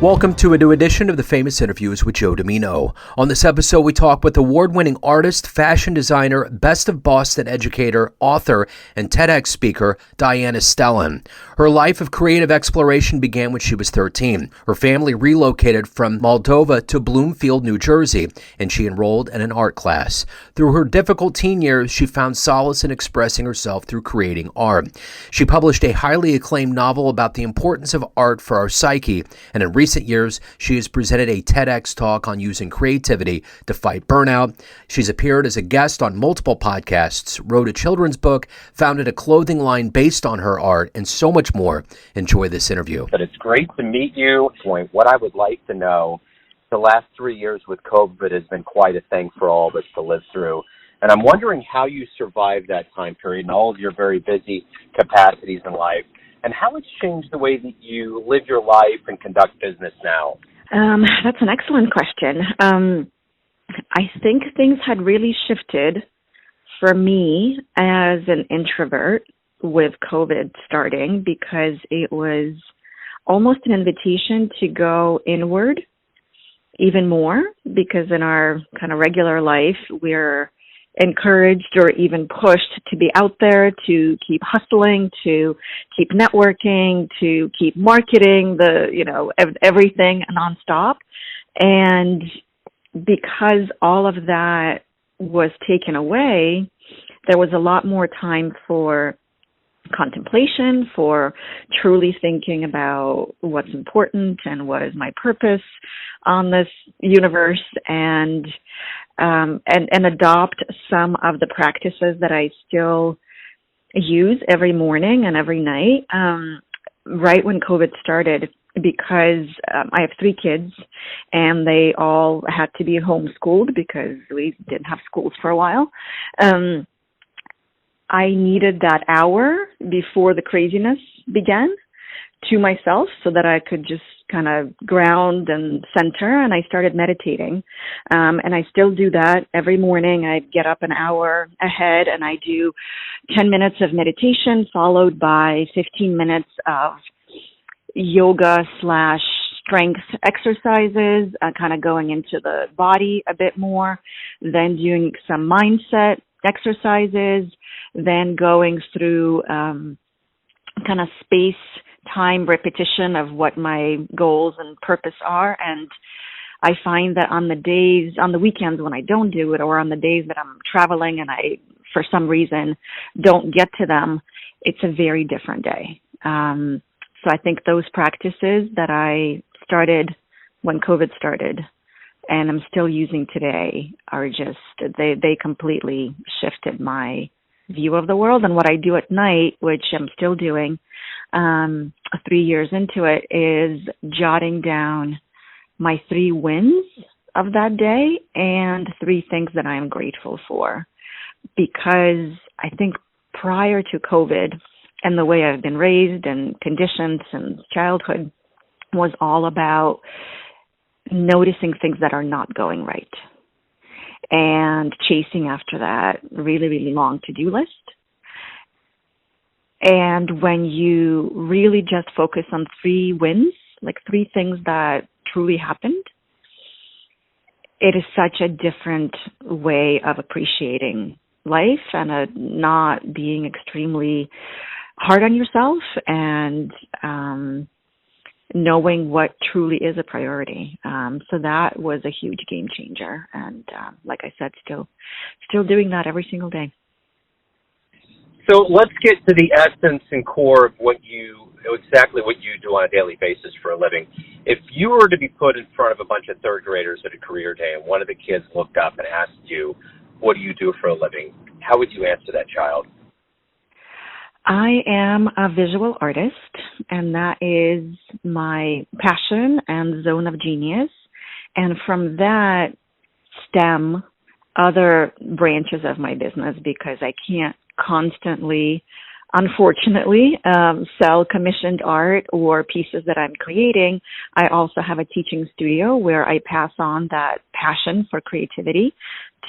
Welcome to a new edition of the Famous Interviews with Joe Dimino. On this episode, we talk with award-winning artist, fashion designer, Best of Boston Educator, author, and TEDx speaker Diana Stelin. Her life of creative exploration began when she was 13. Her family relocated from Moldova to Bloomfield, New Jersey, and she enrolled in an art class. Through her difficult teen years, she found solace in expressing herself through creating art. She published a highly acclaimed novel about the importance of art for our psyche, and in recent years, she has presented a TEDx talk on using creativity to fight burnout. She's appeared as a guest on multiple podcasts, wrote a children's book, founded a clothing line based on her art, and so much more. Enjoy this interview. But it's great to meet you. What I would like to know, the last 3 years with COVID has been quite a thing for all of us to live through. And I'm wondering how you survived that time period and all of your very busy capacities in life, and how it's changed the way that you live your life and conduct business now. That's an excellent question. I think things had really shifted for me as an introvert with COVID starting, because it was almost an invitation to go inward even more, because in our kind of regular life, we're encouraged or even pushed to be out there, to keep hustling, to keep networking, to keep marketing, everything nonstop. And because all of that was taken away, there was a lot more time for contemplation, for truly thinking about what's important and what is my purpose on this universe, and adopt some of the practices that I still use every morning and every night, right when COVID started, because I have 3 kids and they all had to be homeschooled because we didn't have schools for a while. I needed that hour before the craziness began to myself so that I could just kind of ground and center, and I started meditating. And I still do that every morning. I get up an hour ahead and I do 10 minutes of meditation followed by 15 minutes of yoga/strength exercises, kind of going into the body a bit more, then doing some mindset exercises, then going through kind of space time repetition of what my goals and purpose are. And I find that on the weekends when I don't do it, or on the days that I'm traveling and I, for some reason, don't get to them, it's a very different day. So I think those practices that I started when COVID started and I'm still using today are just, they completely shifted my view of the world. And what I do at night, which I'm still doing 3 years into it, is jotting down my 3 wins of that day and 3 things that I am grateful for. Because I think prior to COVID and the way I've been raised and conditioned since childhood was all about noticing things that are not going right and chasing after that really, really long to-do list. And when you really just focus on 3 wins, like 3 things that truly happened, it is such a different way of appreciating life and not being extremely hard on yourself, and knowing what truly is a priority. So that was a huge game changer. And like I said, still doing that every single day. So let's get to the essence and core of exactly what you do on a daily basis for a living. If you were to be put in front of a bunch of 3rd graders at a career day and one of the kids looked up and asked you, what do you do for a living? How would you answer that child? I am a visual artist, and that is my passion and zone of genius. And from that stem other branches of my business, because I can't constantly, unfortunately, sell commissioned art or pieces that I'm creating. I also have a teaching studio where I pass on that passion for creativity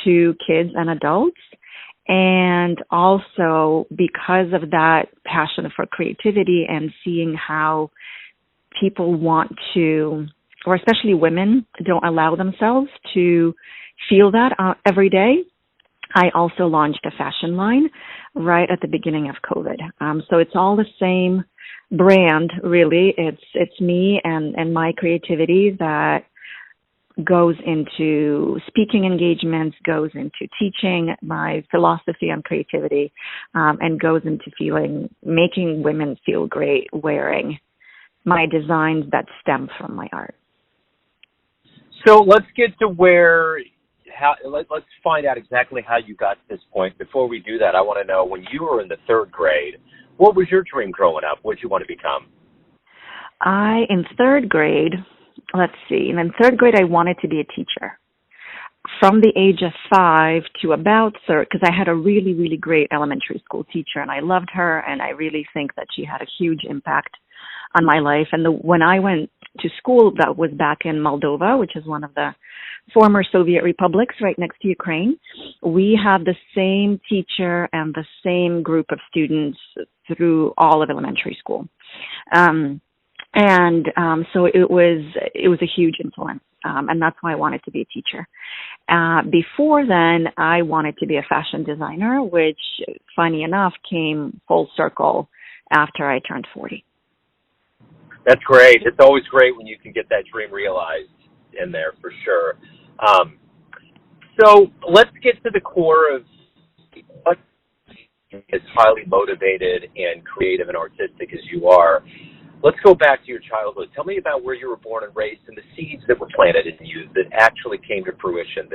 to kids and adults. And also, because of that passion for creativity and seeing how people want to or especially women, don't allow themselves to feel that every day, I also launched a fashion line right at the beginning of COVID. So it's all the same brand, really. It's me and my creativity that goes into speaking engagements, goes into teaching my philosophy on creativity, and goes into making women feel great wearing my designs that stem from my art. So let's get to let's find out exactly how you got to this point. Before we do that, I want to know, when you were in the third grade, what was your dream growing up? What did you want to become? In third grade, I wanted to be a teacher. From the age of 5 to about third, because I had a really, really great elementary school teacher, and I loved her, and I really think that she had a huge impact on my life. And when I went to school, that was back in Moldova, which is one of the former Soviet republics right next to Ukraine, we had the same teacher and the same group of students through all of elementary school. So it was a huge influence, and that's why I wanted to be a teacher. Before then, I wanted to be a fashion designer, which, funny enough, came full circle after I turned 40. That's great. It's always great when you can get that dream realized in there, for sure. So let's get to the core of what is highly motivated and creative and artistic as you are. Let's go back to your childhood. Tell me about where you were born and raised and the seeds that were planted in you that actually came to fruition,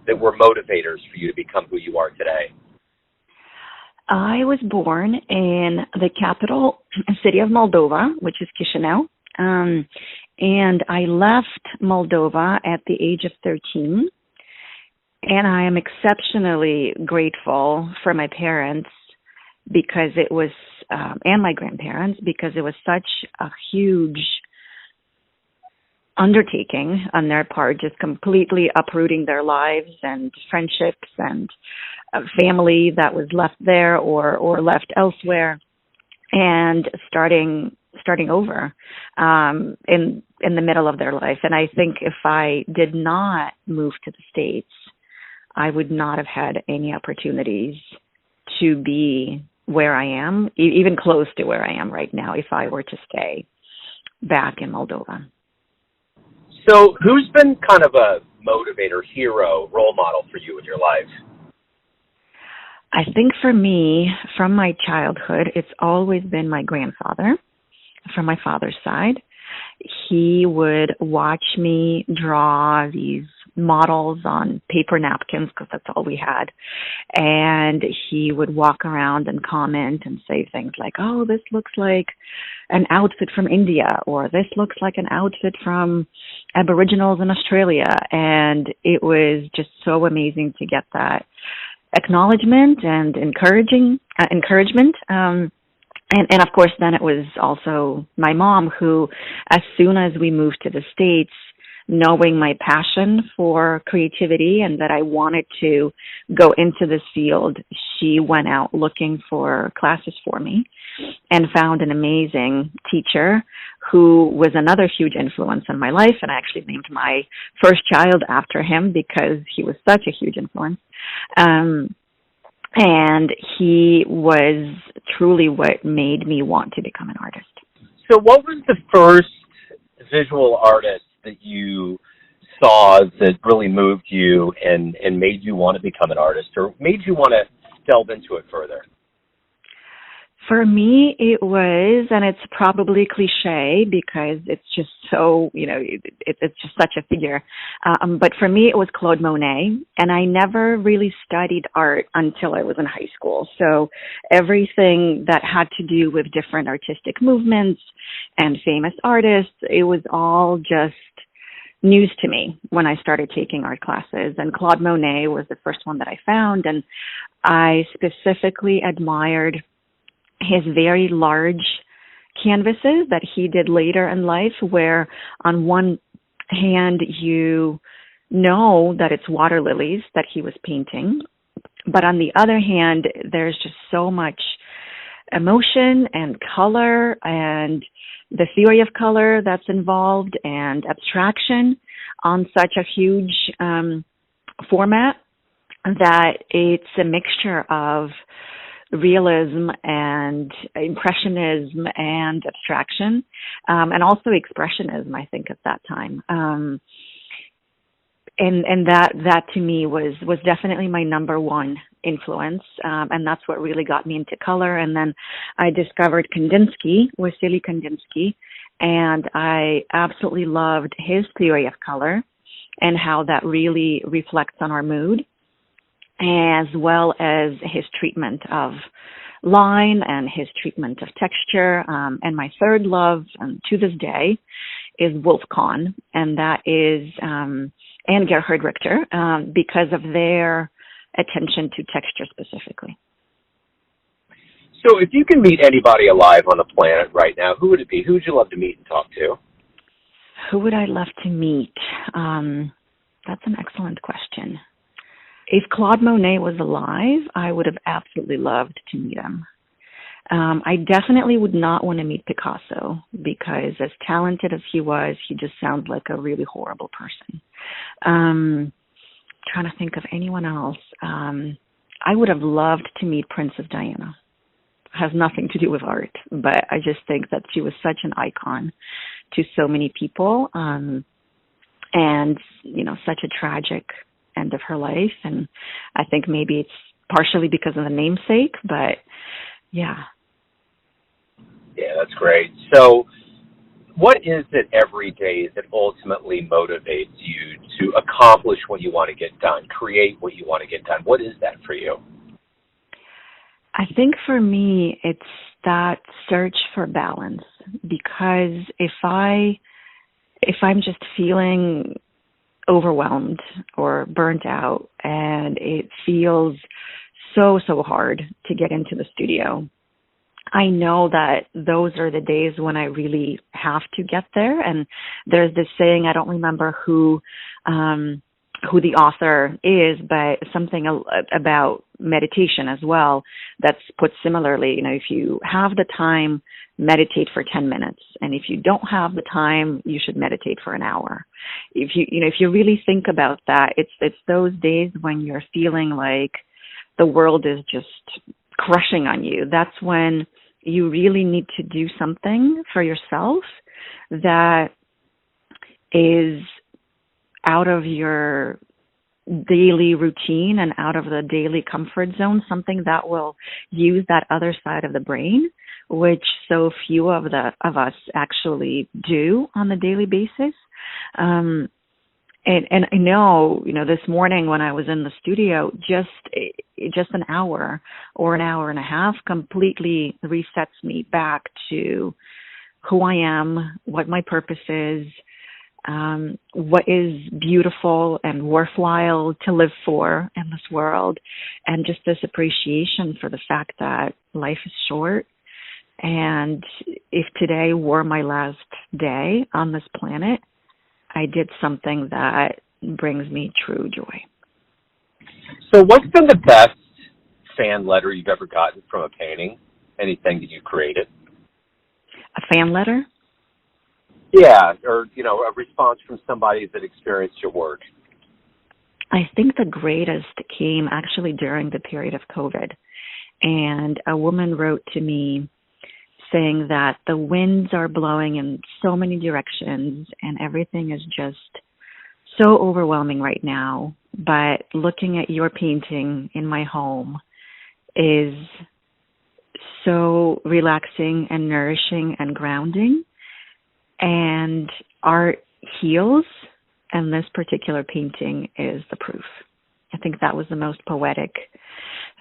that were motivators for you to become who you are today. I was born in the capital city of Moldova, which is Chisinau, and I left Moldova at the age of 13, and I am exceptionally grateful for my parents because it was, and my grandparents, because it was such a huge undertaking on their part, just completely uprooting their lives and friendships and a family that was left there or left elsewhere, and starting over in the middle of their life. And I think if I did not move to the States, I would not have had any opportunities to be where I am, even close to where I am right now, if I were to stay back in Moldova. So who's been kind of a motivator, hero, role model for you in your life? I think for me, from my childhood, it's always been my grandfather from my father's side. He would watch me draw these models on paper napkins, because that's all we had. And he would walk around and comment and say things like, oh, this looks like an outfit from India, or this looks like an outfit from Aboriginals in Australia. And it was just so amazing to get that acknowledgement and encouragement. And of course, then it was also my mom who, as soon as we moved to the States, knowing my passion for creativity and that I wanted to go into this field, she went out looking for classes for me and found an amazing teacher who was another huge influence in my life. And I actually named my first child after him because he was such a huge influence. And he was truly what made me want to become an artist. So what was the first visual artist that you saw that really moved you and made you want to become an artist, or made you want to delve into it further? For me, it was, and it's probably cliche because it's just so, it's just such a figure. But for me, it was Claude Monet, and I never really studied art until I was in high school. So everything that had to do with different artistic movements and famous artists, it was all just news to me when I started taking art classes. And Claude Monet was the first one that I found, and I specifically admired his very large canvases that he did later in life, where on one hand you know that it's water lilies that he was painting, but on the other hand there's just so much emotion and color and the theory of color that's involved and abstraction on such a huge format that it's a mixture of realism and impressionism and abstraction, and also expressionism, I think, at that time. And that to me was definitely my number one influence, and that's what really got me into color. And then I discovered Kandinsky, Wassily Kandinsky, and I absolutely loved his theory of color and how that really reflects on our mood, as well as his treatment of line and his treatment of texture. And my third love, to this day, is Wolf Kahn, and that is and Gerhard Richter, because of their attention to texture specifically. So if you can meet anybody alive on the planet right now, who would it be? Who would you love to meet and talk to? Who would I love to meet? That's an excellent question. If Claude Monet was alive, I would have absolutely loved to meet him. I definitely would not want to meet Picasso, because as talented as he was, he just sounds like a really horrible person. Trying to think of anyone else. I would have loved to meet Princess Diana. Has nothing to do with art, but I just think that she was such an icon to so many people, and such a tragic end of her life. And I think maybe it's partially because of the namesake, but yeah. Yeah, that's great. So what is it every day that ultimately motivates you to accomplish what you want to get done, create what you want to get done? What is that for you? I think for me, it's that search for balance, because if I'm just feeling overwhelmed or burnt out and it feels so hard to get into the studio, I know that those are the days when I really have to get there. And there's this saying, I don't remember who the author is, but something about meditation as well that's put similarly. If you have the time, meditate for 10 minutes. And if you don't have the time, you should meditate for an hour. If you really think about that, it's those days when you're feeling like the world is just crushing on you. That's when you really need to do something for yourself that is out of your daily routine and out of the daily comfort zone, something that will use that other side of the brain, which so few of us actually do on a daily basis. And I know, this morning when I was in the studio, just an hour or an hour and a half completely resets me back to who I am, what my purpose is, what is beautiful and worthwhile to live for in this world, and just this appreciation for the fact that life is short. And if today were my last day on this planet, I did something that brings me true joy. So what's been the best fan letter you've ever gotten from a painting? Anything that you created? A fan letter? Yeah, or, a response from somebody that experienced your work. I think the greatest came actually during the period of COVID. And a woman wrote to me saying that the winds are blowing in so many directions and everything is just so overwhelming right now. But looking at your painting in my home is so relaxing and nourishing and grounding. And art heals, and this particular painting is the proof. I think that was the most poetic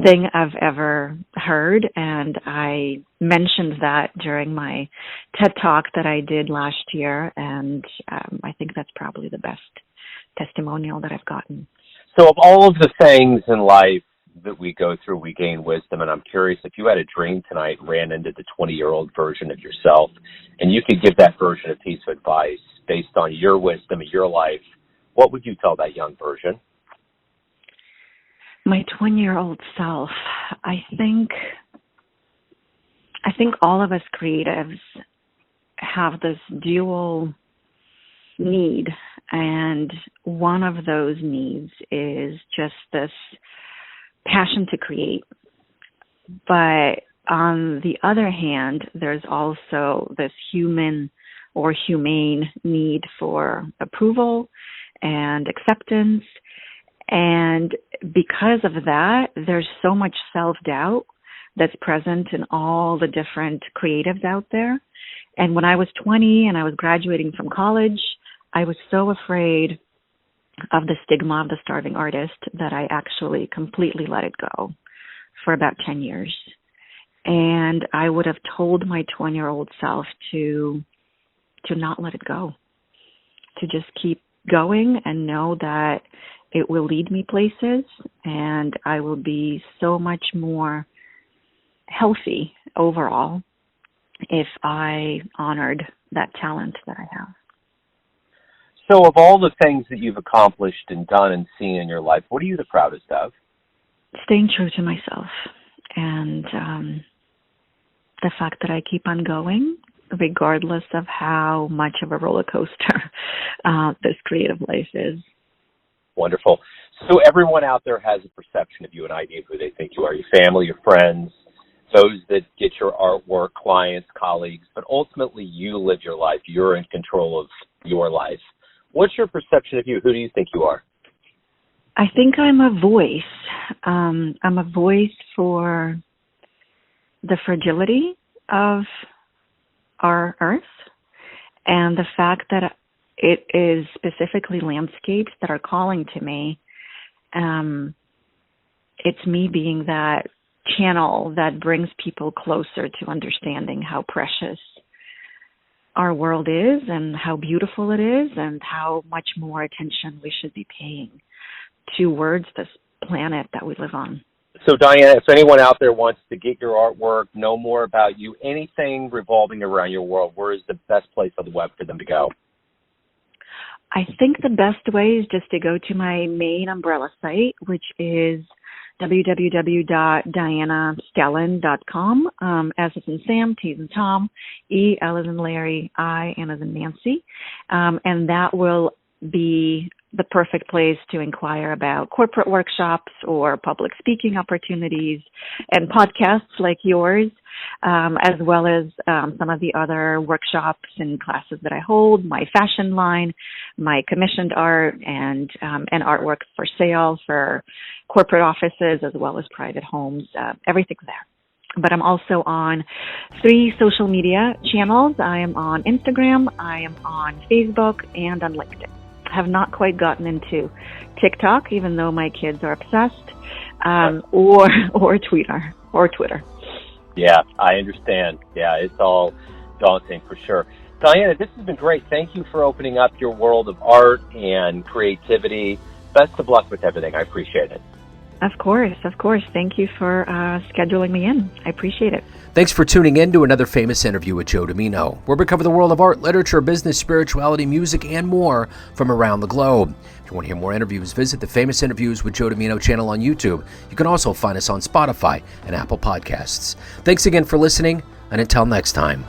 thing I've ever heard, and I mentioned that during my TED Talk that I did last year, and I think that's probably the best testimonial that I've gotten. So of all of the things in life that we go through, we gain wisdom, and I'm curious, if you had a dream tonight, ran into the 20-year-old version of yourself, and you could give that version a piece of advice based on your wisdom of your life, what would you tell that young version? My 20-year-old self, I think think all of us creatives have this dual need, and one of those needs is just this passion to create. But on the other hand, there's also this human or humane need for approval and acceptance. And because of that, there's so much self-doubt that's present in all the different creatives out there. And when I was 20 and I was graduating from college, I was so afraid of the stigma of the starving artist that I actually completely let it go for about 10 years. And I would have told my 20-year-old self to not let it go, to just keep going and know that it will lead me places and I will be so much more healthy overall if I honored that talent that I have. So of all the things that you've accomplished and done and seen in your life, what are you the proudest of? Staying true to myself and the fact that I keep on going regardless of how much of a roller coaster this creative life is. Wonderful. So everyone out there has a perception of you, an idea of who they think you are, your family, your friends, those that get your artwork, clients, colleagues, but ultimately you live your life. You're in control of your life. What's your perception of you? Who do you think you are? I think I'm a voice. I'm a voice for the fragility of our earth and the fact that it is specifically landscapes that are calling to me. It's me being that channel that brings people closer to understanding how precious our world is and how beautiful it is and how much more attention we should be paying towards this planet that we live on. So, Diana, if anyone out there wants to get your artwork, know more about you, anything revolving around your world, where is the best place on the web for them to go? I think the best way is just to go to my main umbrella site, which is www.dianastelin.com, S as in Sam, T as in Tom, E, L as in Larry, I, N as in Nancy. And that will be the perfect place to inquire about corporate workshops or public speaking opportunities and podcasts like yours, as well as some of the other workshops and classes that I hold, my fashion line, my commissioned art, and artwork for sale for corporate offices as well as private homes. Everything's there. But I'm also on 3 social media channels. I am on Instagram, I am on Facebook, and on LinkedIn. Have not quite gotten into TikTok, even though my kids are obsessed, or Twitter. Yeah, I understand. Yeah, it's all daunting for sure. Diana, this has been great. Thank you for opening up your world of art and creativity. Best of luck with everything. I appreciate it. Of course. Thank you for scheduling me in. I appreciate it. Thanks for tuning in to another famous interview with Joe Dimino, where we cover the world of art, literature, business, spirituality, music, and more from around the globe. If you want to hear more interviews, visit the Famous Interviews with Joe Dimino channel on YouTube. You can also find us on Spotify and Apple Podcasts. Thanks again for listening, and until next time.